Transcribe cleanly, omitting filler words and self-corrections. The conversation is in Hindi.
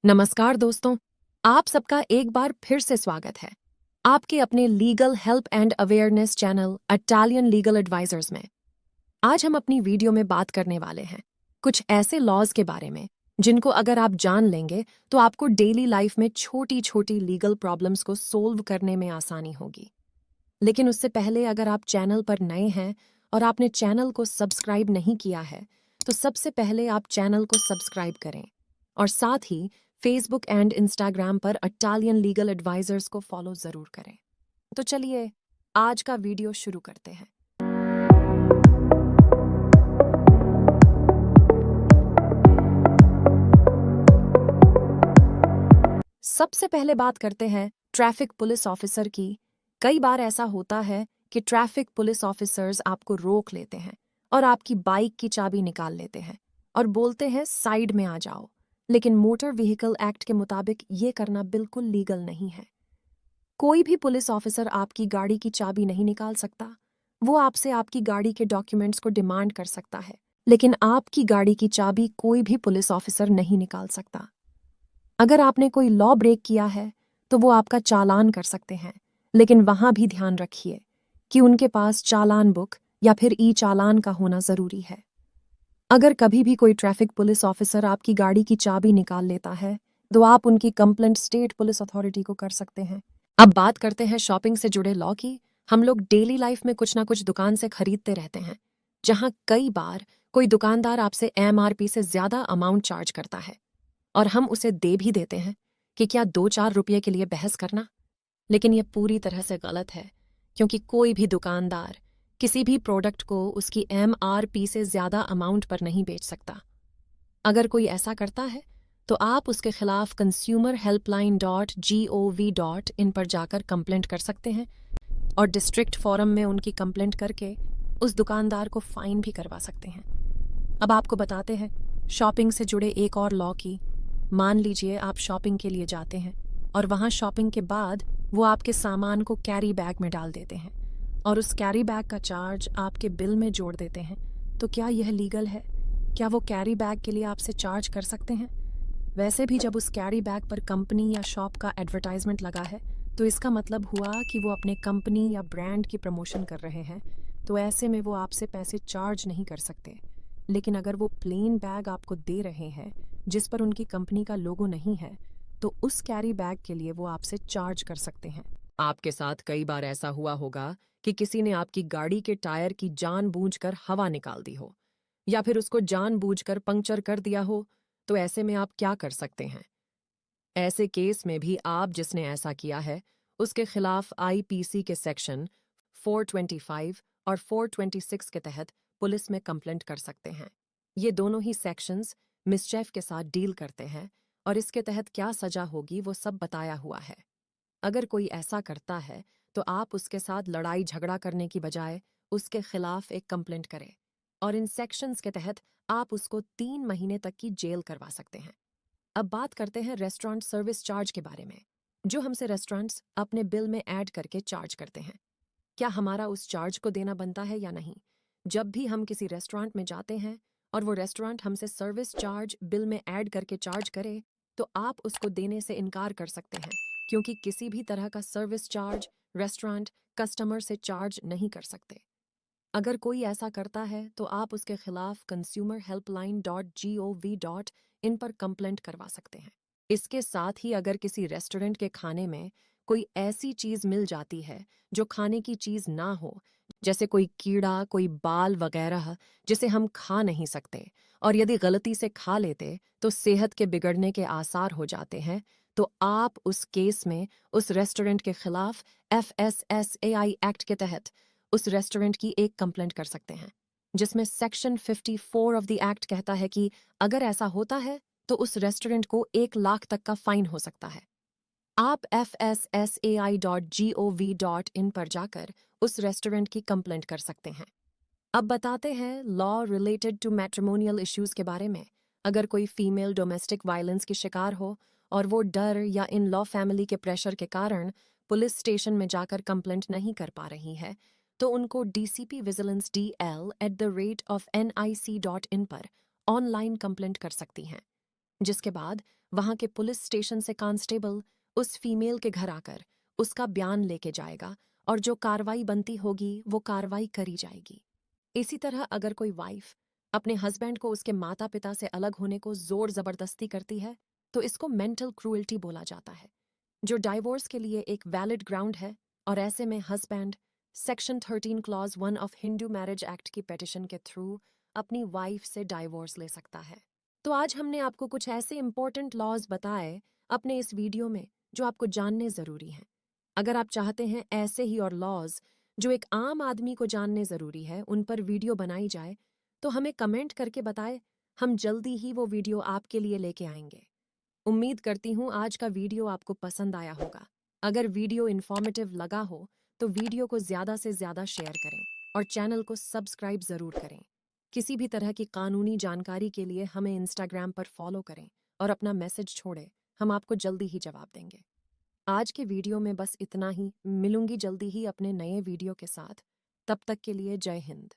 नमस्कार दोस्तों, आप सबका एक बार फिर से स्वागत है आपके अपने legal help and awareness channel Italian legal advisers में। आज हम अपनी वीडियो में बात करने वाले हैं कुछ ऐसे लॉज के बारे में जिनको अगर आप जान लेंगे तो आपको डेली लाइफ में छोटी छोटी लीगल प्रॉब्लम्स को सोल्व करने में आसानी होगी। लेकिन उससे पहले अगर आप चैनल पर नए हैं और आपने चैनल को सब्सक्राइब नहीं किया है तो सबसे पहले आप चैनल को सब्सक्राइब करें और साथ ही फेसबुक एंड इंस्टाग्राम पर इटालियन लीगल एडवाइजर्स को फॉलो जरूर करें। तो चलिए आज का वीडियो शुरू करते हैं। सबसे पहले बात करते हैं ट्रैफिक पुलिस ऑफिसर की। कई बार ऐसा होता है कि ट्रैफिक पुलिस ऑफिसर्स आपको रोक लेते हैं और आपकी बाइक की चाबी निकाल लेते हैं और बोलते हैं साइड में आ जाओ। लेकिन मोटर व्हीकल एक्ट के मुताबिक ये करना बिल्कुल लीगल नहीं है। कोई भी पुलिस ऑफिसर आपकी गाड़ी की चाबी नहीं निकाल सकता। वो आपसे आपकी गाड़ी के डॉक्यूमेंट्स को डिमांड कर सकता है, लेकिन आपकी गाड़ी की चाबी कोई भी पुलिस ऑफिसर नहीं निकाल सकता। अगर आपने कोई लॉ ब्रेक किया है तो वो आपका चालान कर सकते हैं, लेकिन वहां भी ध्यान रखिए कि उनके पास चालान बुक या फिर ई चालान का होना जरूरी है। अगर कभी भी कोई ट्रैफिक पुलिस ऑफिसर आपकी गाड़ी की चाबी निकाल लेता है तो आप उनकी कंप्लेंट स्टेट पुलिस अथॉरिटी को कर सकते हैं। अब बात करते हैं शॉपिंग से जुड़े लॉ की। हम लोग डेली लाइफ में कुछ ना कुछ दुकान से खरीदते रहते हैं, जहां कई बार कोई दुकानदार आपसे एमआरपी से ज्यादा अमाउंट चार्ज करता है और हम उसे दे भी देते हैं कि क्या 2-4 रुपये के लिए बहस करना। लेकिन यह पूरी तरह से गलत है, क्योंकि कोई भी दुकानदार किसी भी प्रोडक्ट को उसकी एमआरपी से ज्यादा अमाउंट पर नहीं बेच सकता। अगर कोई ऐसा करता है तो आप उसके खिलाफ consumerhelpline.gov.in पर जाकर कंप्लेंट कर सकते हैं और डिस्ट्रिक्ट फोरम में उनकी कंप्लेंट करके उस दुकानदार को फाइन भी करवा सकते हैं। अब आपको बताते हैं शॉपिंग से जुड़े एक और लॉ की। मान लीजिए आप शॉपिंग के लिए जाते हैं और वहां शॉपिंग के बाद वो आपके सामान को कैरी बैग में डाल देते हैं और उस कैरी बैग का चार्ज आपके बिल में जोड़ देते हैं। तो क्या यह लीगल है? क्या वो कैरी बैग के लिए आपसे चार्ज कर सकते हैं? वैसे भी जब उस कैरी बैग पर कंपनी या शॉप का एडवर्टाइजमेंट लगा है तो इसका मतलब हुआ कि वो अपने कंपनी या ब्रांड की प्रमोशन कर रहे हैं, तो ऐसे में वो आपसे पैसे चार्ज नहीं कर सकते। लेकिन अगर वो प्लेन बैग आपको दे रहे हैं जिस पर उनकी कंपनी का लोगो नहीं है तो उस कैरी बैग के लिए वो आपसे चार्ज कर सकते हैं। आपके साथ कई बार ऐसा हुआ होगा कि किसी ने आपकी गाड़ी के टायर की जानबूझकर हवा निकाल दी हो या फिर उसको जानबूझकर पंक्चर कर दिया हो। तो ऐसे में आप क्या कर सकते हैं? ऐसे केस में भी आप जिसने ऐसा किया है उसके खिलाफ आईपीसी के सेक्शन 425 और 426 के तहत पुलिस में कंप्लेंट कर सकते हैं। ये दोनों ही सेक्शंस मिसचेफ के साथ डील करते हैं और इसके तहत क्या सजा होगी वो सब बताया हुआ है। अगर कोई ऐसा करता है तो आप उसके साथ लड़ाई झगड़ा करने की बजाय उसके खिलाफ एक कंप्लेंट करें और इन सेक्शंस के तहत आप उसको 3 महीने तक की जेल करवा सकते हैं। अब बात करते हैं रेस्टोरेंट सर्विस चार्ज के बारे में, जो हमसे रेस्टोरेंट्स अपने बिल में ऐड करके चार्ज करते हैं। क्या हमारा उस चार्ज को देना बनता है या नहीं? जब भी हम किसी रेस्टोरेंट में जाते हैं और वो रेस्टोरेंट हमसे सर्विस चार्ज बिल में ऐड करके चार्ज करे तो आप उसको देने से इनकार कर सकते हैं, क्योंकि किसी भी तरह का सर्विस चार्ज रेस्टोरेंट कस्टमर से चार्ज नहीं कर सकते। अगर कोई ऐसा करता है तो आप उसके खिलाफ consumerhelpline.gov.in पर कंप्लेंट करवा सकते हैं। इसके साथ ही अगर किसी रेस्टोरेंट के खाने में कोई ऐसी चीज मिल जाती है जो खाने की चीज ना हो, जैसे कोई कीड़ा, कोई बाल वगैरह जिसे हम खा नहीं सकते, और यदि गलती से खा लेते तो सेहत के बिगड़ने के आसार हो जाते हैं, तो आप उस केस में उस रेस्टोरेंट के खिलाफ FSSAI एक्ट के तहत उस रेस्टोरेंट की एक कंप्लेंट कर सकते हैं, जिसमें सेक्शन 54 ऑफ द एक्ट कहता है कि अगर ऐसा होता है तो उस रेस्टोरेंट को 1 लाख तक का फाइन हो सकता है। आप FSSAI.gov.in पर जाकर उस रेस्टोरेंट की कंप्लेंट कर सकते हैं। अब बताते हैं law related to matrimonial issues के बारे में। अगर कोई फीमेल डोमेस्टिक वायलेंस की शिकार हो और वो डर या इन लॉ फैमिली के प्रेशर के कारण पुलिस स्टेशन में जाकर कंप्लेंट नहीं कर पा रही है तो उनको DCP विजिलेंस DL@NIC.in पर ऑनलाइन कंप्लेंट कर सकती हैं, जिसके बाद वहां के पुलिस स्टेशन से कांस्टेबल उस फीमेल के घर आकर उसका बयान लेके जाएगा और जो कार्रवाई बनती होगी वो कार्रवाई करी जाएगी। इसी तरह अगर कोई वाइफ अपने हस्बैंड को उसके माता पिता से अलग होने को जोर जबरदस्ती करती है तो इसको मेंटल क्रूएल्टी बोला जाता है, जो डाइवोर्स के लिए एक वैलिड ग्राउंड है। और ऐसे में husband section 13 clause 1 of Hindu marriage act की पिटिशन के थ्रू अपनी वाइफ से डाइवोर्स ले सकता है। तो आज हमने आपको कुछ ऐसे इंपॉर्टेंट लॉज बताए अपने इस वीडियो में जो आपको जानने जरूरी हैं। अगर आप चाहते हैं ऐसे ही और लॉज जो एक आम आदमी को जानने जरूरी है उन पर वीडियो बनाई जाए तो हमें कमेंट करके बताएं, हम जल्दी ही वो वीडियो आपके लिए लेके आएंगे। उम्मीद करती हूँ आज का वीडियो आपको पसंद आया होगा। अगर वीडियो इन्फॉर्मेटिव लगा हो तो वीडियो को ज़्यादा से ज़्यादा शेयर करें और चैनल को सब्सक्राइब ज़रूर करें। किसी भी तरह की कानूनी जानकारी के लिए हमें इंस्टाग्राम पर फॉलो करें और अपना मैसेज छोड़ें, हम आपको जल्दी ही जवाब देंगे। आज के वीडियो में बस इतना ही, मिलूंगी जल्दी ही अपने नए वीडियो के साथ। तब तक के लिए जय हिंद।